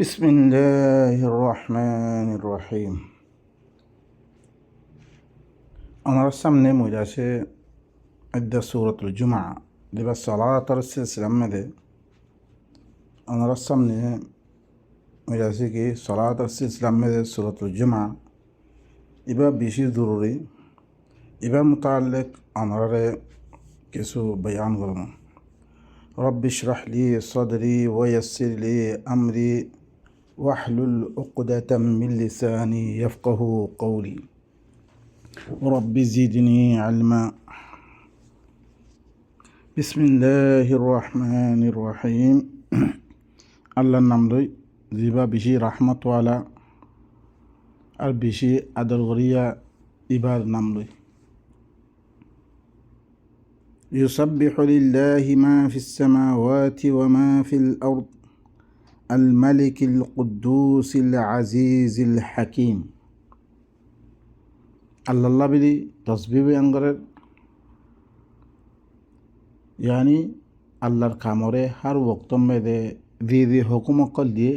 بسم الله الرحمن الرحيم. أنا رسمني مجاسي عدة سورة الجمعة دي بس صلاة السلسلة مدى. أنا رسمني مجاسي كي صلاة السلسلة مدى سورة الجمعة إبا بيشي ضروري إبا متعلق أنا رأي كسو بيان غرم. رب اشرح لي صدري ويسر لي أمري واحلل عقدة من لساني يفقه قولي رب زدني علما. بسم الله الرحمن الرحيم. الله نمضي زيبا بشي رحمة وعلا البشي أدرغرية إبار نمضي. يسبح لله ما في السماوات وما في الأرض الملك القدوس العزيز الحكيم. الله بلي تصبيب ينقرر يعني الله الكاموري هر وقت مده ذي حكم قل دي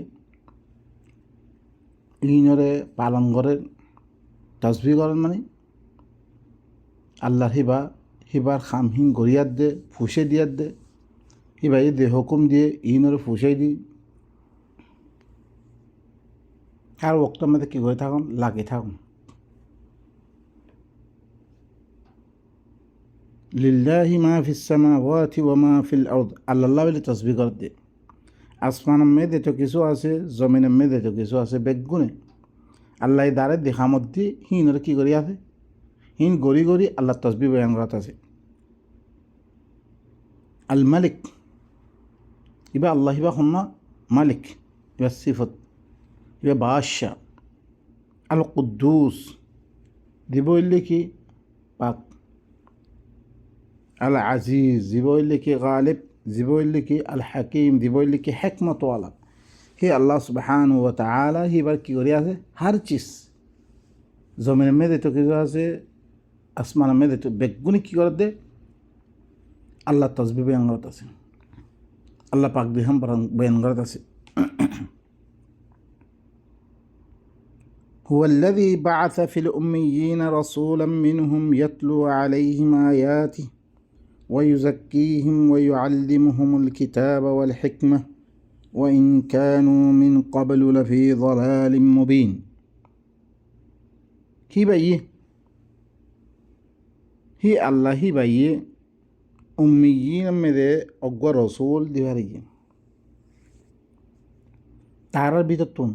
إنره পালন করে তসবিহ করেন মানে আল্লাহর হিবার খামহিন গরিয়াত দে ফুসে দিয়াত দে হিবা এই দে হুকুম দিয়ে ইনরে ফুসাই দি আর ওক্তর মধ্যে কী করে থাকুন লাগে থাকুন। লিল্লাহি মা ফিস সামাওয়াতি ওয়া মা ফিল আরদ আল্লাহ বলে তসবিহ করে দে। আসমানের মেয়েদের তো কিছু আছে, জমিনের মেয়েদের তো কিছু আছে, বেগুনে আল্লাহ দ্বারে দেখামত দিয়ে হিনরে কী করি আছে, হিন গড়ি গড়ি আল্লাহ তসবিহ বয়ান করাত আছে। আল মালিক ইবা আল্লাহ হিবা হন্না মালিক ইবা সিফত ইবা বাদশাহ। আল কুদ্দুস দিব হইলে কি পাক। আল আজিজ দিব হইলে কি গালিব, দিব হইলে কি আল হাকিম, দিব হইলে কি হেকমতওয়ালা। হে আল্লাহ সুবহানাহু ওয়া তাআলা হিবার কি করে আছে হার চিজ, জমিনের মেয়েদের তো কিছু আছে, আসমানের মেয়েদের তো বেগুনি কী করে দে আল্লাহ তসবিহ বয়ান করত আছে, আল্লাহ পাক দিহাম বয়ান করত আছে। هو الذي بعث في الأميين رسولا منهم يتلو عليهم آياته ويزكيهم ويعلمهم الكتاب والحكمة وإن كانوا من قبل لفي ضلال مبين. هي بيه هي الله هي بيه أميين مده أقوى رسول ديواريه تعرر بيتتون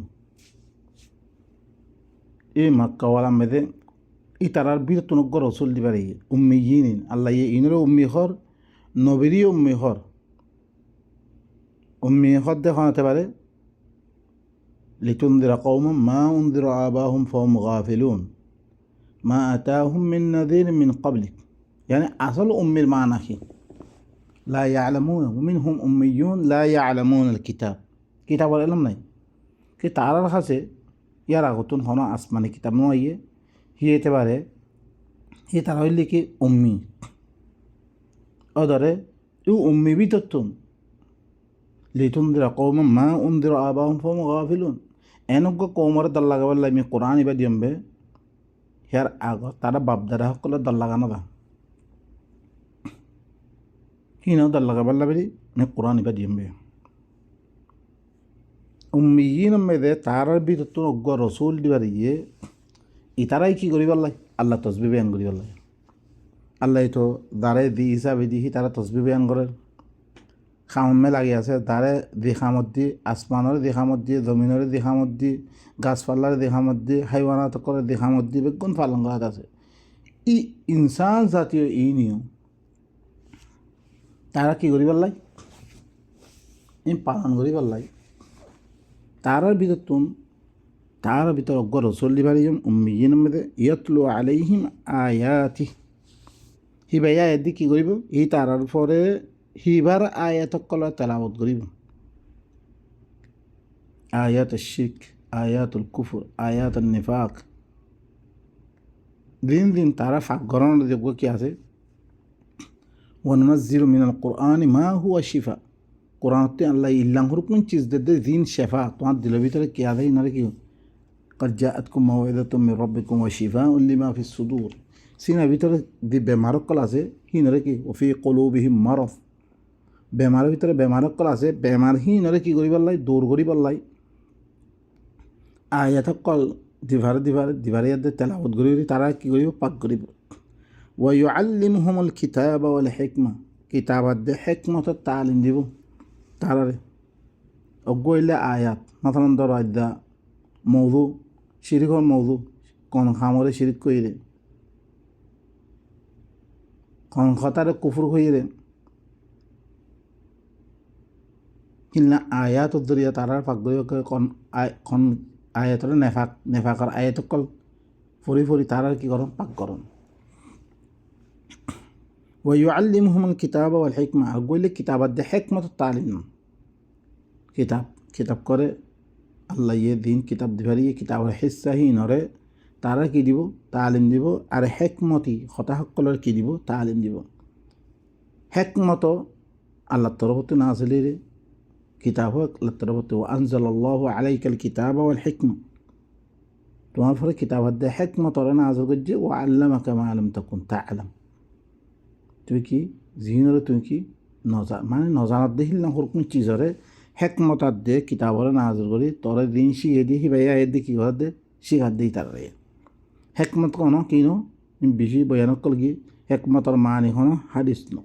এই মক্কাওয়ালা মেদে ই তারার বীরত্ব নগ্য রসুল দিবারে উম্মিয়িন আল্লাহ ইনরে উম্মি হর নবীরই উম্মি হর দেখা হতে পারে লিতুনদিরা কওমান মা উনদিরা আবাহুম ফাহুম গাফিলুন মা আতাহুম মিন নাযির মিন ক্বাবলিক। يعني আসল উম্মির মানা কি লা ইয়ালামুন মিনহুম উম্মিয়ুন লা ইয়ালামুন আল কিতাব, কিতাবের ইলম নাই কি তারার কাছে ইয়ার আগতুন হন আসমানি কিতাব নয় হিয়েতে পারে হি তারা হইলে কি উম্মি অদরে ইউ উম্মি বিততুন লিতুনদিরা কওমান মা উনদিরা আবাহুম ফাহুম গাফিলুন। এনজ্ঞ কৌমর দল লাগাবার আমি কোরআন ইবা দিয়মবে হিয়ার আগ তারা বাপদারা সকলে দল লাগানো দা হিন দল লাগাবার লাগি আমি কোরআন ইবা দিয়মবে। উম্মিয়িন মেদে তারার ভিতর অজ্ঞ রসুল দিবার ইতারাই কি করিবার লাগে আল্লাহ তসবিহ বয়ান করিবার লাগে। আল্লাহ তো দাঁড়ে দি হিসাবে দি তারা তসবিহ বয়ান করে খামে লাগি আছে দাঁড়ে দেখামত দি আসমানের দেখামত দিয়ে জমিনের দেখামত দি গাছপালার দেখামত দি হাইওয়ানাত করে দেখামত দি বেগুন পালন করা আছে। ই ইনসান জাতীয় ই নিয়ম তারা কি করিবার লাগে ই পালন করিবার লাগে। তারার ভিতর অজ্ঞ রসুল দিবারিম উম্মিয়িন মধ্যে ইয়াতলু আলাইহিম আয়াতি হিবা আয়াত দি কি করিব ই তারার পরে হিবার আয়াত কল তেলাওয়াত করিব। আয়াত শিরক, আয়াতুল কুফর, আয়াতুল নিফাক দিন দিন তারা ফাঁক গণনার যোগ্য কি আছে। ওয়ানুনাজ্জিলু মিনাল কুরআনি মা হুয়া শিফা কোরআনতে আল্লাহ ইল্লাং হুরকুন চিজ দে দিন শেফা তোমার দিলের ভিতরে কি আদায় ইনারে কি قد جاءتكم موعظة من ربكم وشفاء لما في الصدور সিনার ভিতরে দি বেমারকল আছে হিনরে কি ওফি কলুবিহিম মারফ বেমারের ভিতরে বেমারকল আছে বেমার হিনরে কি করি পারলাই দূর করি পারলাই আয়াতকল দিভারে ইয়াদের তেলাওয়াত করি তারা কি করিব পাক করিব ওয়া ইউআল্লিমুহুমুল কিতাবা ওয়াল হিকমা কিতাবাত দে হিকমত তালিম দিব তারারে অগইলে আয়াত মাথান ধর আদা মৌদু শিরিকর মৌদু কোন খামরে শিরিক কইরে কোন খতারে কুফর কইরে কিনা আয়াত দরিয়া তারার পাক গয় কোন আয়াতরে নেফাকর আয়াতকল ফরি তারার কি করন পাক করন ওয়া ইউআল্লিমুহুমুল কিতাবা ওয়াল হিকমা অগইলে কিতাবাত দে হিকমত তালিম কিতাব করে আল্লাহ ইয়ে দিন কিতাব দিবারি কিতাবের হিস্সাহি নরে তারা কি দিব তালিম দিব আর হেকমতি হতাসকলের কি দিব তালিম দিব হেকমত আল্লাহ তরফতে না আসলে রে কিতাব হোক আল্লাহ তরফতে ও আনজালাল্লাহু আলাইকাল কিতাব ওয়াল হিকমা তোমার ফলে কিতাব দে হেকমত ওরা না আসল করছে ও আল্লামাকা মা লাম তাকুন তা'লাম তুই কি জিনরে তুই কি নজানাত দেখিল না হরকুন চিজরে হেকমতার দে কিতাবরে নাজর করি তরে দিন শিখে দিয়ে হিবাইয়া এর দিয়ে কী করে দে শিখার দিই তার হেকমত কোনো কিনো বেশি বয়ানকল গিয়ে হেকমতর মানি হনো হাদিস ন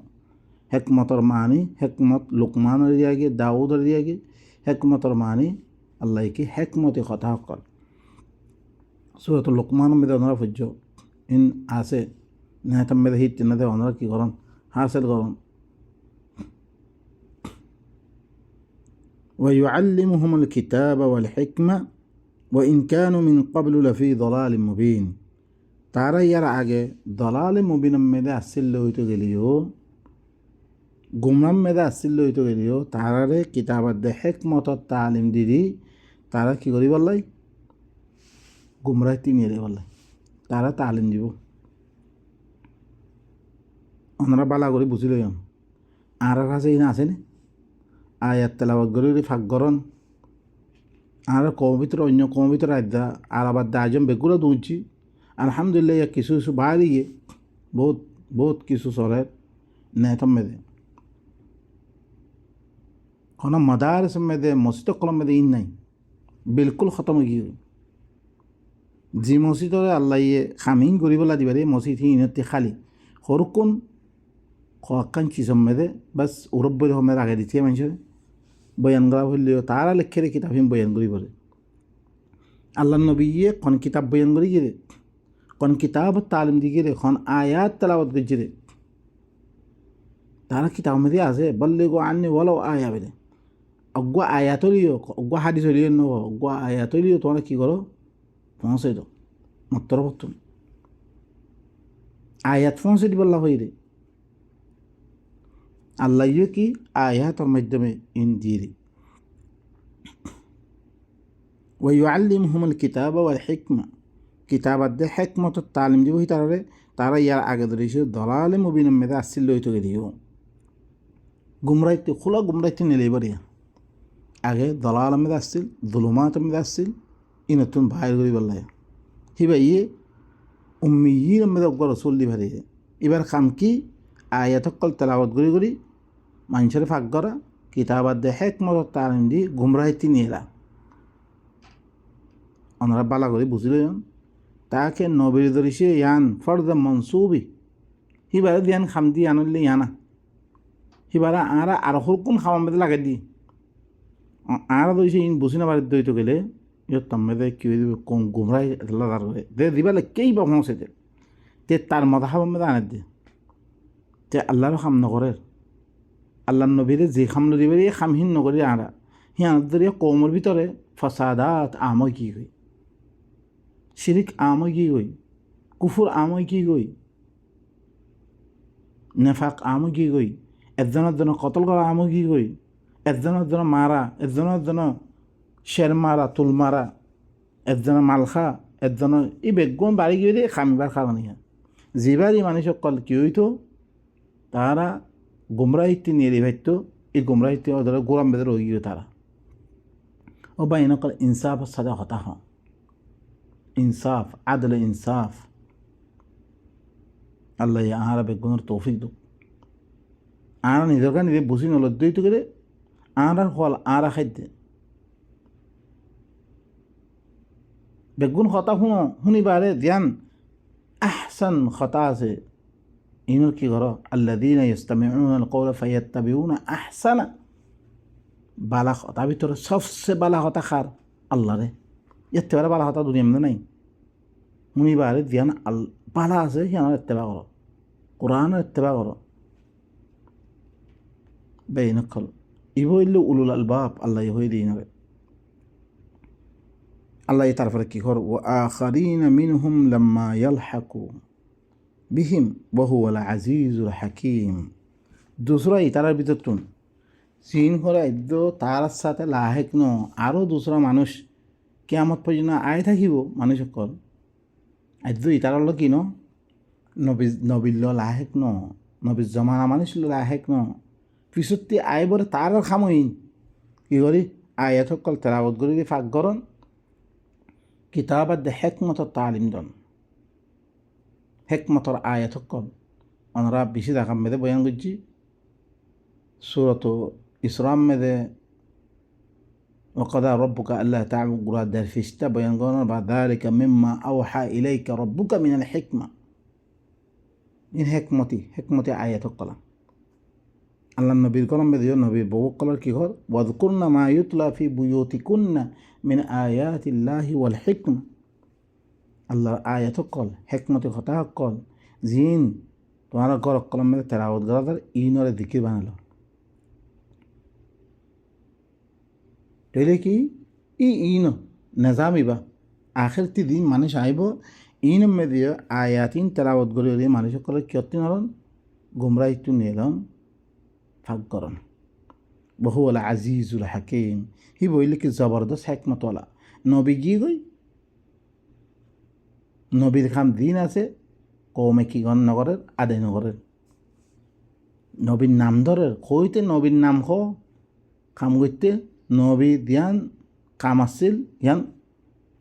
হেকমতর মানি হেকমত লোকমানের দিয়া গিয়ে দাউদের দিয়া গিয়ে হেকমতর মানি আল্লাহ কি হেকমতে কথা কল সুরত লোকমান মেদে ওনারা ফুজ্য ইন আছে নেহাতাম মেদে হিট না দে ওনারা কী করন হাসিল করন ويعلمهم الكتاب والحكمة وإن كانوا من قبل لفي ضلال مبين তারা ইয়ার আগে দলালে মুবিন মেদে আসিল হইতে গেলিও গুমরাম মেদে আসিল হইতে গেলিও তারারে কিতাবাত দে হিকমত তালিম দিদি তারা কি করি বললাই গুমরাহ তিনিয়ে দে বললাই তারা তালিম দিব ওনারা বালা করে বুঝিল আর কাছে ইনা আসেনি আয়াত তেলাওয়াত গরি ফাঁক গরন আর কবিতর অন্য কবিতর আদা আর আবার দাজম বেগুলো দুঁচি আলহামদুলিল্লাহ ইয়া কিছু বাইরে গিয়ে বহুত কিছু চলের নেতম মেদে কোনো মাদারস মেদে মসজিদ কলম মেদে ইন নাই বিলকুল খতম গিয়ে যি মসজিদরে আল্লাহ ইয়ে খামিন গরিবলা দিবারে মসজিদ হি ইনতে খালি হরকুন খান চিজম মেদে বাস উরব্বর হমের আগে দিতে মানুষের বয়ান করা হইলেও তারা লেখে রে কিতাব হিম বয়ান করি বলে আল্লাহ নবী ইয়ে কোন কিতাব বয়ান করি গিয়ে কোন কিতাব তালিম দি গিয়ে কোন আয়াত তেলাওয়াত করছে রে তারা কিতাব মেদে আছে বললে গো আননি বলো আয়া বেলে অজ্ঞ আয়াত হলিও অজ্ঞ হাদিস হলিও ন অজ্ঞ আয়াত হলিও তোমরা কী করো পৌঁছে দাও মাত্র তুমি আয়াত পৌঁছে দিব আল্লাহ হই রে আল্লাহ কি আয়াতের মাধ্যমে ইন দিরি ওয়া ইউআল্লিমুহুমুল কিতাবা ওয়াল হিকমা কিতাবাত দে হিকমত তালিম দিব তারা ইয়ার আগে ধরেছে দলালে মুবিন মেদে আসিল হইতে গেলিও গুমরাইতে খোলা গুমরাইতে নিলেই বাড়িয়া আগে দলাল মেদে আসছিল জুলুমাত মেদে আসছিল ই নতুন ভাইর করি বললাই হিবা ইয়ে উম্মিয়ির মেদে অগ্র রসুল দি ভারি এবার খাম কি আয়াতকল তেলাওয়াত করি মানুষের ফাঁক করা কিতাবাত দে হিকমত তালিম দি গুমরাইতে নিয়েলা ওনারা বালা করে বুঝলে তাকে নবীর ধরিছে ইয়ান ফর্দ মনসুবি হিবারে দিয়ান খাম দি আনলে ইয়ানা হিবারা আর হরকুন খাওয়া মেদে লাগে দি আর ধরিছে ইন বুঝি না বাড়ির দইতে গেলে ইয়র তাম্মেদে কি হয়ে দিবে কম গুমরাই লাগার করে দে দিবালে কেই বা পৌঁছে তে তার মতা খাবার মেদে আনে দে তে আল্লাহরও খাম নকরে আল্লাহ নবীরে যে খাম নদীবে খামহীন নকরি আরা হিয়ান ধরিয়া কৌমর ভিতরে ফসাদাত আময় কি হই শিরিক আময় কি হই কুফুর আময় কি হই নেফাক আময় কি হই একজনের জন্য কতল করা আময় কি হই একজনের জন্য মারা একজনের জন্য শের মারা তুল মারা একজনের মালখা একজনের এই বেগুন বাড়ি গিয়ে দিয়ে খামিবার খাওয়ানি যেবারই মানুষ কল কি হইতো তারা গুমরাহিতে নিয়ে ভাইতো এই গুমরাহিতে ওদের গোলাম বেদের রয়ে গিয়ে তারা ও বা এনকল ইনসাফ সাজা হতা হ ইনসাফ আদলে ইনসাফ আল্লাহ আহারা বেগুনের তৌফিক দু আরা নিজের কাছে নিজে বুঝি নলদ্দইত করে আরার ফল আরা খাদ্য বেগুন হতা শুনিবারে ধ্যান আহসান হতা আছে ইনুর কি করো আল্লাযীনা ইস্তামিউনা আল কওলা ফায়াত্তাবিউনা আহসানা বালা হতা ভিতরে সবচেয়ে বালা হতা খার আল্লাহ রে এর থেকে বালা হতা দুনিয়ার মধ্যে নাই শুনিবারে ধ্যান বালা আছে সিয়ানোর ইত্তেবা করো কোরআনের ইত্তেবা করো বেইনকল ইবো ইল্লু উলুল আলবাব আল্লাহ হয়ে দিই নবে আল্লাহ তারপরে কি কর ও আখারিনা মিনহুম লাম্মা ইয়ালহাকু বিহিম বহুল আজিজুল হাকিম দুসরা ইতারার ভিতর তুন চীন করে আদ্য তার সাথে লাহেক ন আরও দুসরা মানুষ কেয়ামত পর্যন্ত আয় থাকিব মানুষ সকল আদ্য ইতারাল কি ন নবিল্ল লাহেক ন নবীর জমানা মানুষ লাহেক ন পিছুতি আয় বলে তার খামইন কি করি আয়াত সকল তেলাবত করি ফাঁক গরণ কিতাবাত দে হেকমতর তালিম দন হেকমতর আয়াত সকল ওনারা বেশি দেখাম মেদে বয়ান করছি সুরত ইসরাম মেদে وقضى ربك ألا تعبدوا در فيشتا بيان قولنا بعد ذلك مما أوحى إليك ربك من الحكمة إن حكمتي آيات القلم الله النبي القلم بديو النبي بوق قلر كي غور واذكرنا ما يتلى في بيوتكن من آيات الله والحكمة الله آيات القل حكمة خطا القل زين تمہارا غور القلم میں تلاوت غرض این اور ذکر بنا لو কি ইন নাজামিবা আখের তি দিন মানুষ আইব ইন মেদিও আয়াতিন তেলাওয়াত করে মানুষ সকলে কিয়তি নরন গুমরাহিতু নিলন ফাঁক করন বহু ওলা আজিজুল হাকিম হি বইলে কি জবরদস্ত হেকমতওয়ালা নবী গিয়ে গই নবীর খাম দিন আছে কৌমে কি গণ নগরের আদায় নগরের নবীর নাম ধরের কইতে নবীর নাম খ খাম করতে নবী দিয়ান কাম আসছিল ইয়ান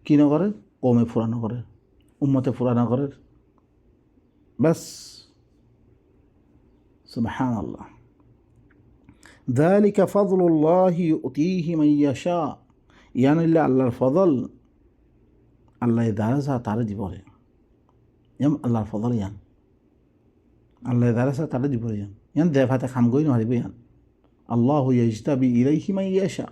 কি নগরের কৌমে ফুরানো করে উম্মতে ফুরানো করে বাস সুবহানাল্লাহ ذلك فضل الله يؤتيه من يشاء ইয়ান ইল্লা আল্লাহর ফজল আল্লাহ দারাসা তারে দিবরে ইয়াম আল্লাহর ফজল ইয়ান আল্লাহ দারাসা তারে দিবরে ইয়ান দেফাতে খাম গই নহারিব ইয়ান আল্লাহু ইয়াজতাবি ইলাইহি মান ইয়াশা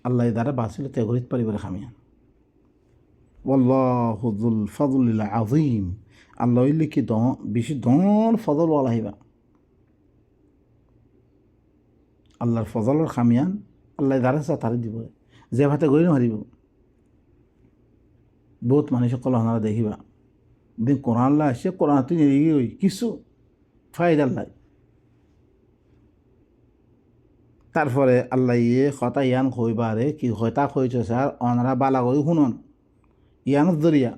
আল্লাহ দ্বারা বাঁচিলে তে গরিত পারিবারে খামিয়ান ওয়াল্লাহু যুল ফাদলিল আযীম আল্লাহ ইল্লি কি বেশি দর ফজল ওয়ালা হইবা আল্লাহর ফজলের খামিয়ান আল্লাহ দ্বারা তারে দিব যে ভাতে গই নহারিব বহুত মানুষ সকল হনারা দেখিবা দিন কোরআন লা আসে কোরআন তুই নিয়ে গই কিছু ফায়দার লাই তারপরে আল্লাহ ইয়ে কথা ইয়ান কইবারে কি হয়তা কইছে স্যার অনারা বালা করে শুনন ইয়ান জরিয়া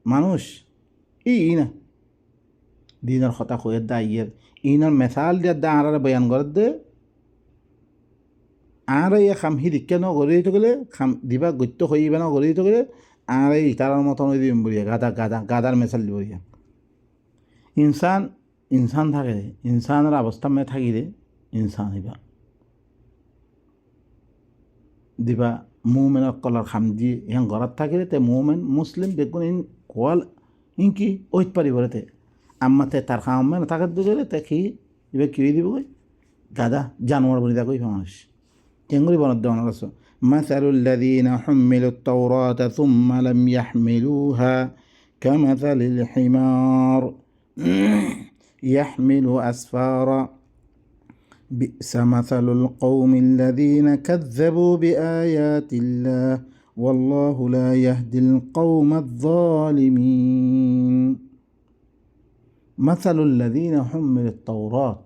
মানুষ না দিনের কথা কইয়ের দা ইয়ের ইনার মেসাল দিয়ে দা আনারা বয়ান করে দে আর ইয়ে খাম হি দীক্ষা ন গড়ি গেলে খাম দিবা গত্য হইবা ন গড়ি গেলে আর এই ইতারার মতন ওই দিম বলিয়া গাদার মেসাল দিবরিয়া ইনসান থাকে ইনসানের অবস্থা মে থাকি রে ইনসান হইবা দিবা মুমেন কলার খাম দিয়ে ইহান ঘৰত থাকিলে তে মুমেন মুসলিম বেগুন ইন কোয়াল ইনকি ওইত পারিবরে আম্মাতে তার খাম না থাকার দিলে তে কি এবার কি দিব কই গাদা জানোয়ার বলি দা কই মানুষ কেঙ্গুরি বনদ দেওয়ান আছে مثل الذين حملوا التوراة ثم لم يحملوها كمثل الحمار يحمل أسفارا بئس مثل القوم الذين كذبوا بآيات الله والله لا يهدي القوم الظالمين مثل الذين حملوا التوراة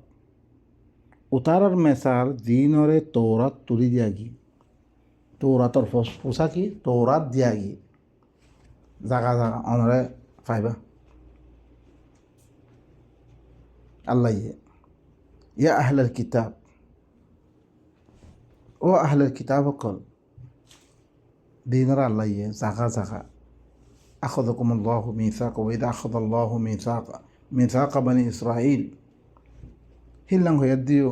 উতারার মেসার দিনরে তৌরাত তুলি দিয়া গিয়ে তৌরাতর পোশাকি তৌরাত দিয়া গিয়ে জাগা জাগা অনরে পাইবা আল্লাহ ইয়া আহলাল কিতাব, ও আহলাল কিতাব সকল, দিনরা আল্লাহ ইয়ে জাগা জাগা আখাযাকুম আল্লাহু মিসাকা ওয়া ইযা আখাযাল্লাহু মিসাকা বানি ইসরাঈল হিল্লাং হয়ে দিও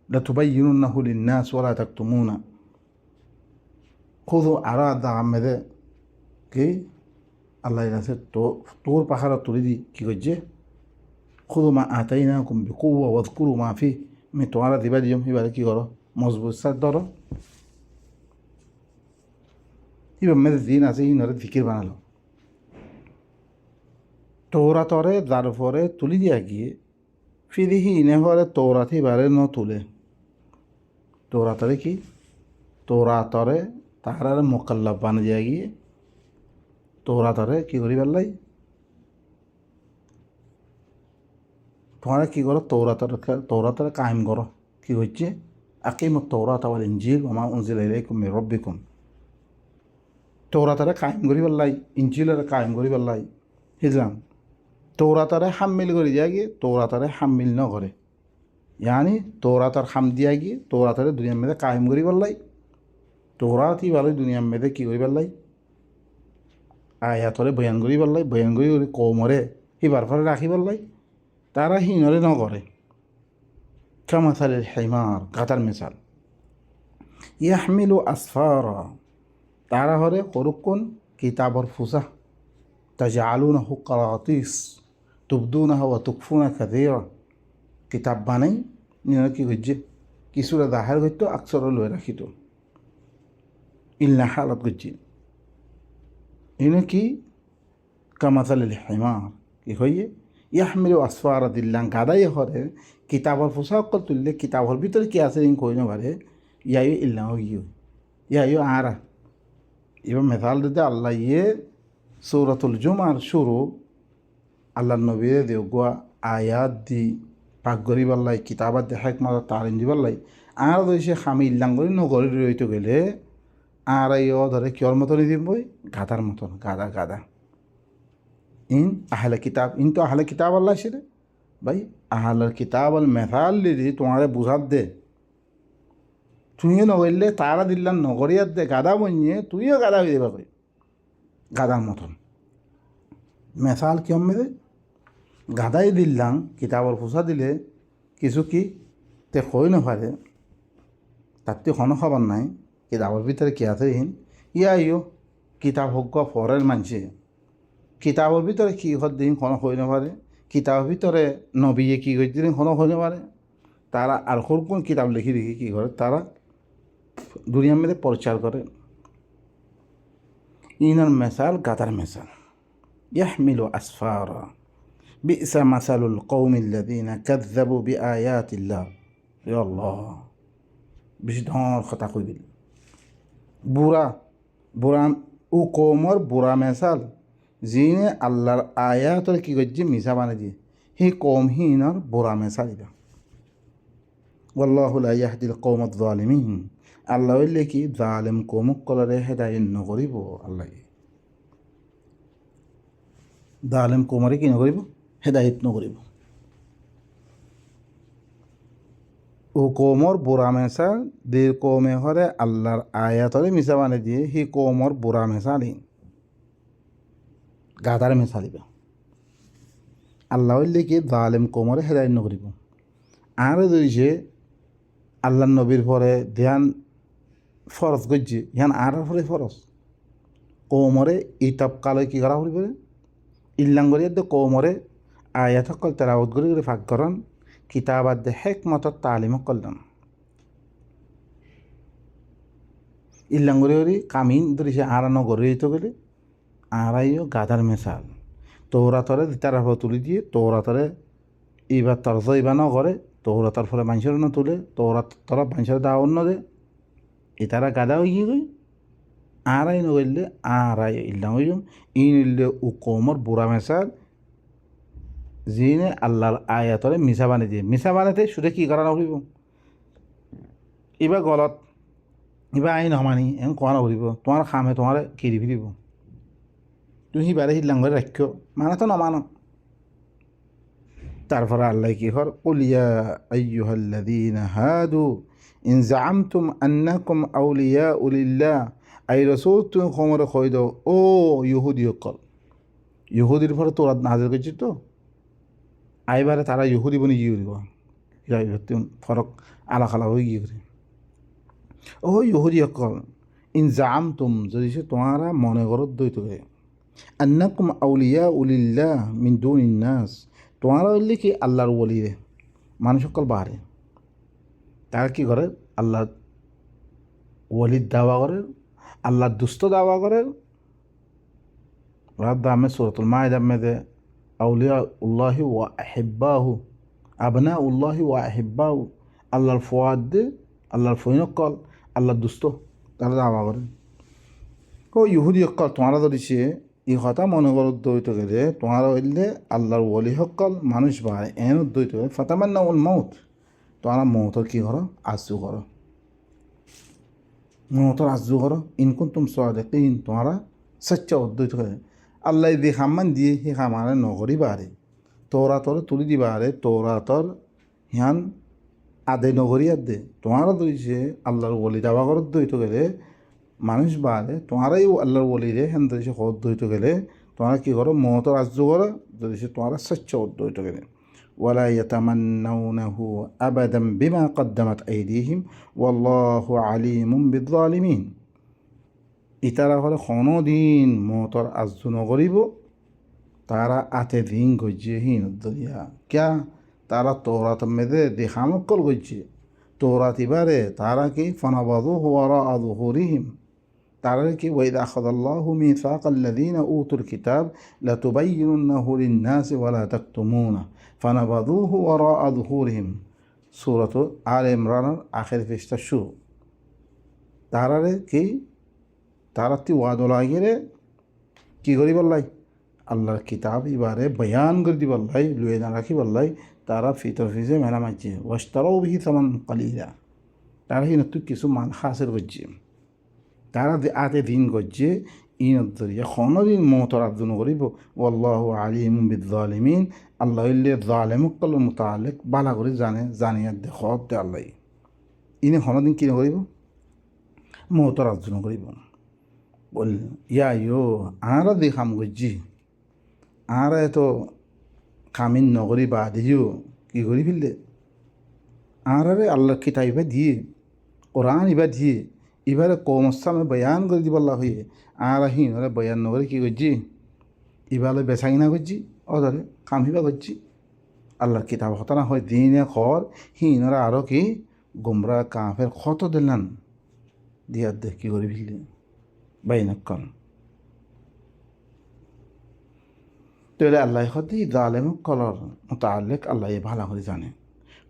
লাতুবাইয়িনুন্নাহু লিন্নাস ওয়া লা তাকতুমুনা খুদু আরা দাগামেদে কি আল্লাহ আছে তো তোর পাহাড় তুলে দি কি করছে খুদু মা আতাইনাকুম বিকুওয়া ওয়াযকুরু মা ফি, আমি তোমারা দিবা দিম এবারে কি করো মজবুত সার ধরো। এবার মেয়েদের দিন আছে ইনরে জিকির বানালো তৌরাতরে যার পরে তুলি দিয়া গিয়ে ফিরিহি ইনে হরে তৌরাত এবারে ন তুলে তৌরাতরে কি তৌরাতরে তাহার মোকাল্লাফ বানা দিয়া গিয়ে তৌরাতরে কি করি পারলাই তোমরা কী করো তৌরাতরে কায়েম করো কী হচ্ছে আকিমুত তৌরাত ওয়াল ইনজিল ওয়া মা উনজিলা ইলাইকুম মির রাব্বিকুম, তৌরাতরে কায়েম করি পারলাই ইনজিলরে কায়েম করি পারলাই হিজলাম তৌরাতরে হাম্মিল করি দিয়া গিয়ে তৌরাতরে হাম্মিল ন করে ইয়ানি তৌরাতর হাম দিয়া গিয়ে তৌরাতরে দুনিয়ার মেয়েদে কায়েম করি পারলাই তৌরাতই ভালোই দুনিয়ার মেয়েদে কী করি পারলাই আয়াতরে বয়ান করি পারলাই বয়ান করি কৌমরে হিবার ফলে রাখি পারলাই তারা হিনরে ন করে কামাসালিল হিমার গাতার মিসাল ইয়াহমিলু আসফারা তারা হরে করুক্ষণ কিতাবর ফুসা তাজআলুনাহু কারাতিস তুবদুনাহু ওয়া তুকফুনা কাসীরা, কিতাব বানাই নিয়ে কি হচ্ছে কিছুটা দাহার করতো আকসর লয়ে রাখিত ইল্লা হালত করছি এনে কি কামাসালিল হিমার কি হইয়ে ইয়াহমিলু আসফারা দিল্লাং গাদাই হরে কিতাবর পোশাক তুললে কিতাবর ভিতরে কি আছে কই না পারে ইয়াই ইল্লা গিয়ে ইয়াই আরা এবার মেথাল দিতে আল্লাহ ইয়ে সূরাতুল জুমার শুরু আল্লাহ নবীরে দেওয়া আয়াত দি পাক গরি পাল্লাই কিতাবাত দে হেকমত তালিম দি পাল্লাই আর দইছে খামি ইল্লাং করি নগরি রইতে গেলে আর ইয় ধরে কিয়র মতন দিম বই গাদার মতন গাদা গাদা ইন আহলে কিতাব ইন তো আহলে কিতাব আল্লাহ সেরে ভাই আহলার কিতাব আল মেথাল দি তোমারে বুঝাত দে তুইও নগরলে তারা দিল্লাম নগরিয়াত দে গাদা বনিয়ে তুইও গাদা হয়ে দেবা কই গাদার মতন মেথাল কিয়ম মেরে গাদাই দিল্লাম কিতাবর পোষা দিলে কিছু কি তে কই নপারে তার তো কোনো খবর নাই কিতাবর ভিতরে কি আছে ইন ইয়ো কিতাব হোক ফরের মানছে কিতাবর ভিতরে কী হর দিন কোনো হই নপারে কিতাবের ভিতরে নবীয়ে কী করে দিলেন কোনো হই নপারে তারা আর কোন কিতাব লিখি লিখি কী করে তারা দুনিয়ার মধ্যে প্রচার করে ইনার মেসাল গাদার মেসাল ইয়াহমিলু আসফারা বি'সা মাসালুল কওমিল্লাযীনা কাযযাবু বিআয়াতিল্লাহ, ইয়া আল্লাহ বেশি ধর কথা কই দিল বুড়া বুড়া ও কৌমর বুড়া মেসাল যিনি আল্লাহর আয়াতর কী করছে মিশা বানিয়ে দিয়ে সেই কৌম হিনার বুড়া মেসাল এটা ওয়াল্লাহু লা ইয়াহদিল কওমাজ যালিমিন, আল্লাহ হইলে কি জালেম কৌমক কলরে হেদায়েত নকরিব আল্লাহ জালেম কৌমরে কি নকরিব হেদায়েত নকরিব ও কৌমর বুড়া মেসা দের কৌমে হরে আল্লাহর আয়াতরে মিশা বানিয়ে দিয়ে সেই কৌমর বুড়া মেসালি গাদার মেসালিব আল্লাহ হইলে কি জালেম কৌমরে হেদায়েত নকরিব আর ধরিছে আল্লাহ নবীর পরে ধ্যান ফরজ করছে ইহান আর পরে ফরজ কৌমরে ইতাব কালে কি করা হইব ইল্লাঙ্গরিয়ার দে কৌমরে আয়াত সকল তেলাওয়াত করে করে ফাঁক করেন কিতাবাত দে হেকমতর তালিম করলেন ইল্লাঙ্গরি কামিন ধরিছে আর নগরে তো গেলে আড়াইও গাদার মেশাল তৌরাতরে তারা তুলি দিয়ে তৌরাতরে এইবার তরজ এইবার ন করে তৌরাতার ফলে মানুষের না তুলে তৌরাত তরা মানুষের দাওয়ার ন দে এতারা গাদা হয়ে গই আড়াই নগরলে আড়াই ইল্লাম হইম ইন ইল্লে ও কৌমর বুড়া মেশাল যিনি আল্লাহর আয়াতরে মিশা বানিয়ে দিয়ে মিশা বানাতে শুধু কী করা নকরিব এবার গলত এবার আইন নমানি এম কোয়া নকরিব তোমার খামে তোমার কেড়ি ফিরিব তুমি সিবাৰে সিল্লাং করে রাখ্য মানে তো নমান তারপরে আল্লাহ কি হর কুলিয়া আইয়ুহাল্লাযীনা হাদু ইন জাআমতুম আন্নাকুম আউলিয়া উলিল্লাহ আই রাসূল তুমি খমরে কই দাও ও ইহুদি সকল ইহুদির পরে তোরাত নাজিল করছি তো আইবারে তারা ইহুদি বনি গিয়ে দিব ফরক আলাখালা হয়ে গিয়ে করে ও ইহুদি সকল ইন জাআমতুম যদি সে তোমারা মনে করো দ্বৈত করে আন্নাকুম আউলিয়া উলিল্লাহ মিন দুনিন নাস তোমারা হইলে কি আল্লাহর ওলি রে মানুষ সকল বাহারে তারা কি করে আল্লাহ ওলির দাওয়া করে আল্লাহর দুস্থ দাওয়া করে রাত দামে সূরাতুল মাইদা মেদে আউলিয়া উল্লাহি ওয়া আহিব্বাহু আবনা উল্লাহি ওয়া আহিব্বাহু আল্লাহর ফোয়াদ দে আল্লাহর ফইনকল আল্লাহর দুস্থ তারা দাওয়া করে ও ইহুদি সকল তোমারা ধরিছে এই কথা মনে করো দ্বৈত গেলে তোমারা হইলে আল্লাহর ওলি সকল মানুষ বাহারে এন দ্বৈত গেলে ফাতামান্না উল মৌত তোমরা মৌতর কী করো আজু করো মৌতর আজু করো ইনকুন তুম সাদিকিন তোমরা সচ্চা অদ্বৈত করে আল্লাহ যে খামান দিয়ে সেই খামারে নগরী বাহারে তোরা তোর তুলি দিবা আরে তোরা তোর হিয়ান আদে নগরী আদে তোমরা ধরিছে আল্লাহর ওলি দাবা করো দ্বৈত গেলে মানুষ বাহারে তোমারাই আল্লাহর ওলি রে হেন ধরিছে অদ্বৈত গেলে তোমরা কী করো মৌতর আজু করো ধরিছে তোমরা সচ্চা অদ্বৈত গেলে ওয়ালা ইয়াতামান্নাউনাহু আবাদাম বিমা কদ্দামাত আইদিহিম ওয়াল্লাহু আলিমুম বিয-যালিমিন ইতারা হলে কোনো দিন মৌতর আজু নকরিব তারা আতে দিন গজ্জে হিন দরিয়া ক্যা তারা তৌরাত মেদে দেখামক্কল গজ্জে তৌরাত ইবারে তারা কি ফানাবাযুহু ওয়ারাআ যুহুরিহিম তারা কি ওয়াইদা আখাযাল্লাহু মিসাকাল্লাযীনা উতুল কিতাব লাতুবায়্যিনুন্নাহু লিন-নাসি ওয়ালা তাকতুমুনা ফানাবাযুহু ওয়ারাআ যুহুরিহিম সূরাত আলে ইমরানের আখির পৃষ্ঠা শুরু তারারে কি তারাতি ওয়াদ লাগিয়ে কি করি বললাই আল্লাহর কিতাব এবারে বয়ান করে দি বললাই লুয়ে না রাখি বললাই তারা ফিতর ফিজে মেলা মারছে ওয়াশতারাউ বিহি সামান কালিলা তারা হিনতু কিছু মান হাসিল করছে তারা আতে দিন করছে ইনদ্দরিয়া কোনো দিন মৌতর আব্দুন করিব ওয়াল্লাহু আলিমুম বিয-যালিমিন আল্লাহ ইল্লে জালেমুক্কাল মুতাআল্লিক বালা করে জানিয়া দে খত দে আল্লাহ ইনি কোনো দিন কী করিব মৌতর আব্দুন করিব বল ইয়া ইয়ো আরা দেখাম গজ্জি আরা এত কামিন নগরী বা দিও কী করি ফেললে আরারে আল্লাহর কিতাব ইবা দিয়ে কোরআন ইবা দিয়ে এবারে কমস্থামে বয়ান করে দিব আল্লাহ হয়ে আর হিন ওরা বয়ান নগরে কী করছি এবারে বেচাই না করছি ওদের কাম হিবা করছি আল্লাহর কিতাব হতা না হয় দিনে খর হিন ওরা আরও কি গুমরা কাফের কত দিলেন দিয়ার দেখ কী করে ফেললে বাইনক্ষণ তো এরা আল্লাহ হতে জালেমক কলর মুতাআল্লিক আল্লাহ ভালো করে জানে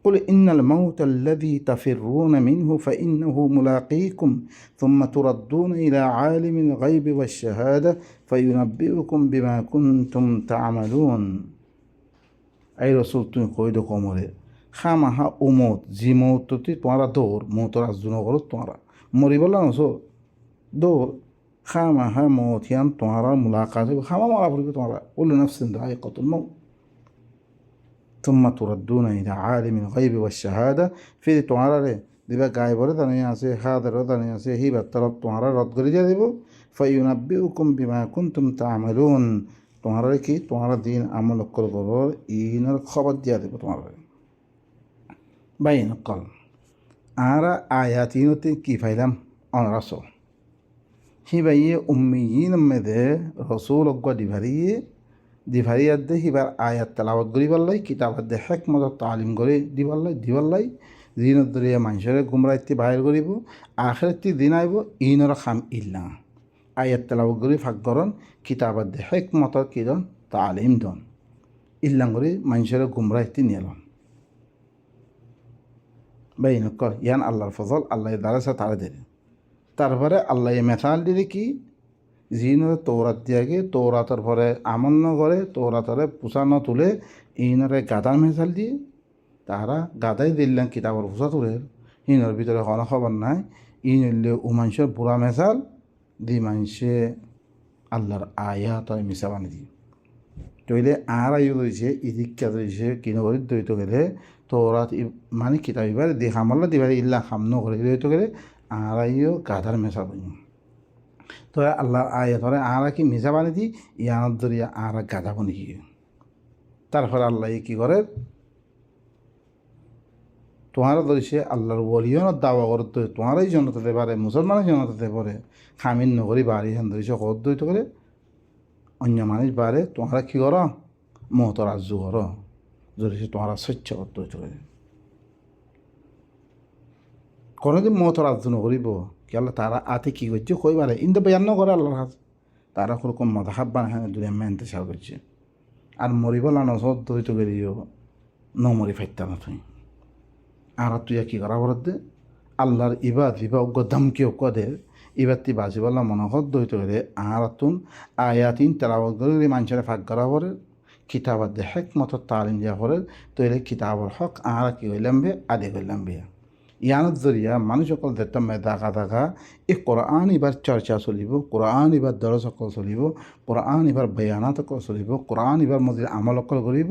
قل إن الموت الذي تفرون منه فإنه ملاقيكم ثم تردون إلى عالم الغيب والشهادة فينبئكم بما كنتم تعملون أي رسول تون قيد قومره خامها أموت زي موتتي تمارا دور موت رزدون غلط تمارا مريب الله نسو دور خامها موتيان تمارا ملاقات خاما مرا فريق تمارا كل نفس ذائقة الموت ثم تردون إلى عالم الغيب والشهادة في تمارا রে দিবা গায়বরে দাঁড়িয়ে আছে হাদারও দাঁড়িয়ে আছে হিবার তরফ তোমারা রদ করে দিয়ে দেব ফায়ুনাব্বিউকুম বিমা কুনতুম তা'মালুন তোমারা কি তোমারা দিন আমল করবো ইনার খবর দিয়া দেব তোমারা বাইন কল আর আয়াতিনতে কি ফাইলাম অনরাস হিবাইয়ে উম্মিয়িন মেদে রসুল অজ্ঞ দিভারিয়ার দে হিবার আয়াত তেলাওয়াত করি পারলাই কিতাবাত দে হেকমত তালিম করে দিবাল্লাই দিনত দরিয়া মানুষের গুমরাইতে বাহির করিব আখেরাতি দিন আইব ইনর খাম ইল্লা আয়াত তেলাওয়াত করি ফাঁকরণ কিতাবাত দে হেকমত কি দন তালিম দন ইল্লাং করে মানুষের গুমরাইতে নিয়েলন বাইন কর ইয়ান আল্লাহর ফজল আল্লাহ দ্বারা তারা দেবে তারপরে আল্লাহ মেথাল দিলে কি জিনরে তৌরাত দিয়াকে তৌরাতের পরে আমল ন করে তৌরাতরে পোষানো তুলে ইনরে গাদার মেজাল দিয়ে তারা গাদাই দিলেন কিতাবর পোষা তুলে ইনর ভিতরে কোনো খবর নাই ইন হইলে ও মানুষের বুড়া মেজাল দি মানুষে আল্লাহর আয়াত মিশা বানি দিয়ে তইলে আর আইও রয়েছে ইদিক্কা রয়েছে কিনগরিত দইতে গেলে তোরাত মানে কিতাব এবার দি হামলা দিবার ইল্লা হাম নগরে দইতে গেলে আর আইও গাধার মেশা বই তো আল্লাহ আয় ধরে আর কি মিশা বানি দি ইয়ানত ধরিয়া আর গাধা বনি কি তারপরে আল্লাহ কি করে তোমারা ধরিছে আল্লাহর ওলিয়নত দাওয়া করতে তোমারাই জনতাতে পারে মুসলমানের জনতাতে পারে খামিন নগরী বাড়ি হেন ধরিছে কত দইতে করে অন্য মানুষ বাড়ে তোমরা কী করো মত রাজ্য করো যদি তোমরা স্বচ্ছ করতে হইতে পারে কোনোদিন মত রাজ্য নকরিব কি আল্লাহ তারা আতে কী করছে কই পারে ইন্দু বয়ান করে আল্লাহর কাছে তারা কোরকম মদাহাব বানায় দুনিয়া মেন্তেশাল করছে আর মরিব লানো সদ্য হইতে গেলিও নমরি ফাইতা না তুই আর তুই কী করা বলতে আল্লাহর ইবাদ অজ্ঞ ধমকি অজ্ঞদের ইবাতি বাজিবাল্লা মনোহদ্দ হইতে গেলে আর তুন আয়াতিন তেলাওয়াত করে মানুষের ফাঁক করা পরে কিতাবাদ দে হেক মতো তালিম দেওয়া পরে তৈরি কিতাবর হক আর কি হইলাম বে আদি হইলাম বে ইয়ানত জরিয়া মানুষ সকল দেখতাম দেখা এই কোরআন এবার চর্চা চলিব কোরআন এবার দরজ সকল চলিব কোরআন এবার বয়ানাত সকল চলিব কোরআন এবার মধ্যে আমল সকল করিব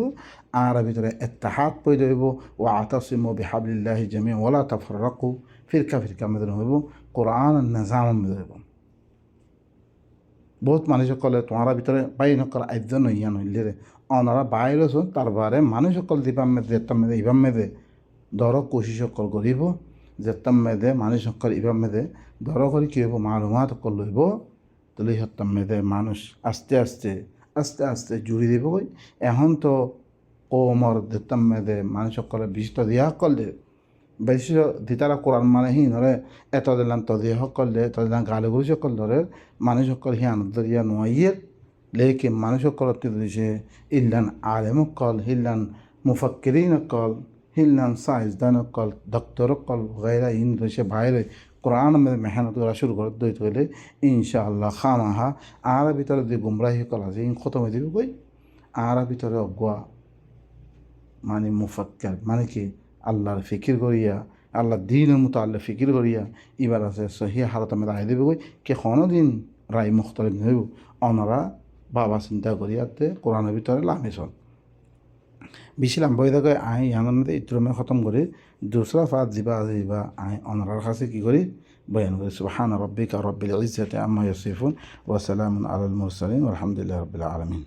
আর ভিতরে এত্তাহাত পই ধরিব ও আতাসিমু বিহাবলিল্লাহি জামি ওলা তাফাররাকু ফিরকা ফিরকা মেদন হইব কোরআন নিজাম মেদব বহুত মানুষ সকলে তোমার ভিতরে বাই নকল আদ্য নইয়া নইলে রে অনারা বাইরে আছো তার বারে মানুষ সকল দিবাম মেদে যেতাম মেদে ইবাম মেদে দর কোশিশ সকল করিব যেতাম মেদে মানুষ সকল ইবাম মেদে দর করে কী হইব মালুমাত সকল লইব তুলি হতাম মেদে মানুষ আস্তে আস্তে আস্তে আস্তে জুড়ি দিব কই এখন তো কোমর যেতাম মেদে মানুষ সকলে বিশিষ্ট দিয়া করলে বেশি দিতারা কোরআন মানে হি ধরে এত দিলাম তদিয়া সকল দে এত দিলাম গালিগুলি সকল ধরে মানুষ সকল হি আনন্দরিয়া নোয়াইয়ের লেকিন মানুষ সকল দিছে ইল্লান আলেম কল হিল্লান মুফাক্কিরিন কল হিল্লান সাইন্সদান কল ডক্টর কল গেরা ইন দেশে বাইরে কোরআন মেহনত করা শুরু করে দইতে গেলে ইনশাআল্লাহ খামাহা আর ভিতরে যে গুমরাহি কল আছে ইন খতমে দিবে কই আর ভিতরে অগুয়া মানে মুফাক্কার মানে কি আল্লাহর ফিকির করিয়া আল্লাহ দিনের মতো আল্লাহ ফিকির করিয়া এবার আছে সহি হারত আমি রায় দেবে কই কে কোনো দিন রায় মুখতলিফ হইব অনারা বাবা চিন্তা করিয়াতে কোরআনের ভিতরে লামিছন বিছিলাম বই থাকে আই ইয়ানোর মধ্যে ইত্রমে খতম করি দুসরা ফাত জিবা আই অনারার কাছে কী করি বয়ান করি সুবহান রাব্বিকা রাব্বিল ইজ্জাতি আম্মা ইয়াসিফুন ওয়া সালামুন আলাল মুরসালিন ওয়া আলহামদুলিল্লাহি রাব্বিল আলামিন।